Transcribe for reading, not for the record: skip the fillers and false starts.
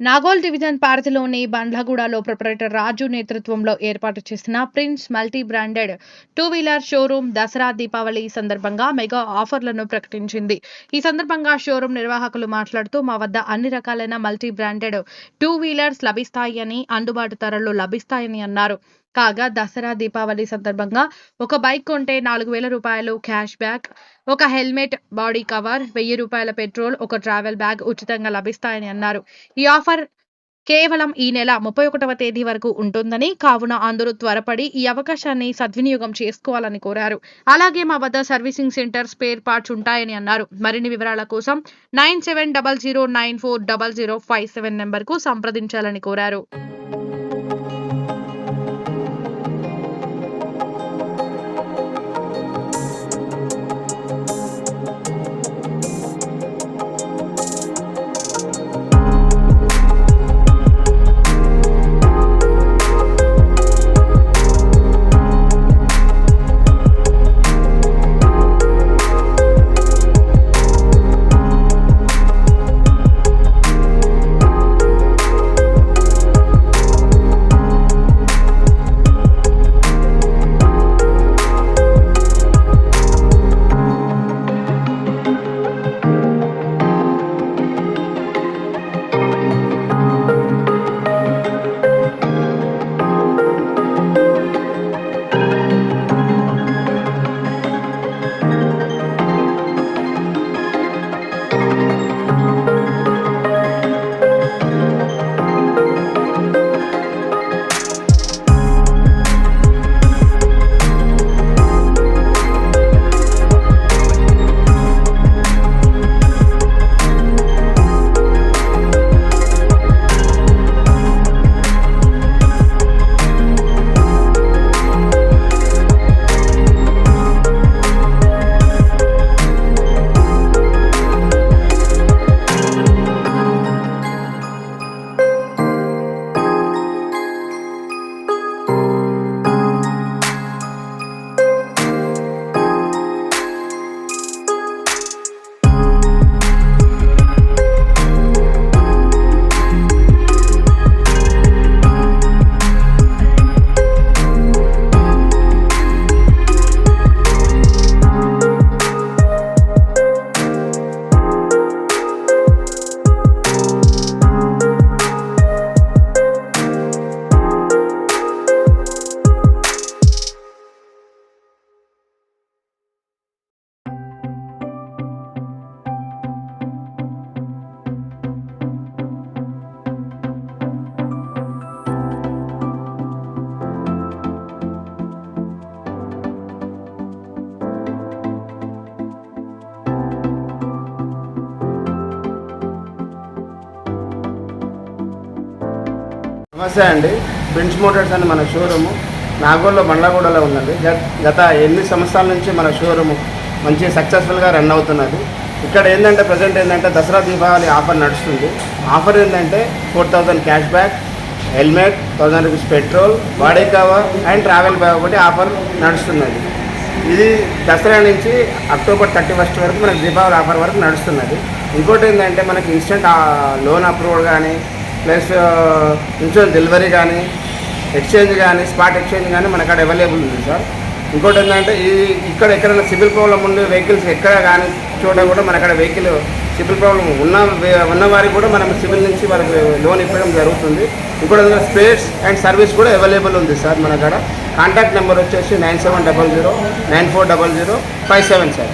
Nagole division పరిధిలోని బండ్లగూడలో proprietor రాజు నేతృత్వంలో ఏర్పాటు చేసిన prince multi branded two wheeler showroom Dasara Deepavali సందర్భంగా మెగా ఆఫర్లను ప్రకటించింది. ఈ సందర్భంగా షోరూమ్ నిర్వాహకులు మాట్లాడుతూ, మా వద్ద అన్ని రకాలైన మల్టీ బ్రాండెడ్ 2-వీలర్స్ లభిస్తాయని, అందుబాటు ధరల్లో లభిస్తాయని అన్నారు. కాగా దసరా దీపావళి సందర్భంగా ఒక బైక్ కొంటే 4,000 రూపాయలు క్యాష్ బ్యాక్, ఒక హెల్మెట్, బాడీ కవర్, 1,000 రూపాయల పెట్రోల్, ఒక ట్రావెల్ బ్యాగ్ ఉచితంగా లభిస్తాయని అన్నారు. ఈ ఆఫర్ కేవలం ఈ నెల 31వ తేదీ వరకు ఉంటుందని, కావున అందరూ త్వరపడి ఈ అవకాశాన్ని సద్వినియోగం చేసుకోవాలని కోరారు. అలాగే మా వద్ద సర్వీసింగ్ సెంటర్, స్పేర్ పార్ట్స్ ఉంటాయని అన్నారు. మరిన్ని వివరాల కోసం 9700940057 నెంబర్కు సంప్రదించాలని కోరారు. నమస్తే అండి. ప్రిన్స్ మోటార్స్ అని మన షోరూము నాగోల్లో బండ్లగూడలో ఉన్నది. గత 8 సంవత్సరాల నుంచి మన షోరూము మంచి సక్సెస్ఫుల్గా రన్ అవుతున్నది. ఇక్కడ ఏంటంటే ప్రజెంట్ ఏంటంటే దసరా దీపావళి ఆఫర్ నడుస్తుంది. ఆఫర్ ఏంటంటే 4,000 cash back, helmet, 1,000 rupees petrol, body cover and travel bag ఒకటి ఆఫర్ నడుస్తున్నది. ఇది దసరా నుంచి అక్టోబర్ 31 వరకు మనకి దీపావళి ఆఫర్ వరకు నడుస్తున్నది. ఇంకోటి ఏంటంటే మనకి ఇన్స్టెంట్ లోన్ అప్రూవల్ కానీ, ప్లస్ ఇన్సూరెన్స్ డెలివరీ కానీ, ఎక్స్చేంజ్ కానీ, స్పాట్ ఎక్స్చేంజ్ కానీ మన కాడ అవైలబుల్ ఉంది సార్. ఇంకోటి ఏంటంటే ఇక్కడ ఎక్కడైనా సివిల్ ప్రాబ్లం ఉండే వెహికల్స్ ఎక్కడ కానీ చోట కూడా మన కాడ వెహికల్ సివిల్ ప్రాబ్లం ఉన్న వారికి కూడా మనం సివిల్ నుంచి వారికి లోన్ ఇవ్వడం జరుగుతుంది. ఇంకోటి స్పేర్స్ అండ్ సర్వీస్ కూడా అవైలబుల్ ఉంది సార్ మన కాడ. కాంటాక్ట్ నెంబర్ వచ్చేసి 9700 9400 57 సార్.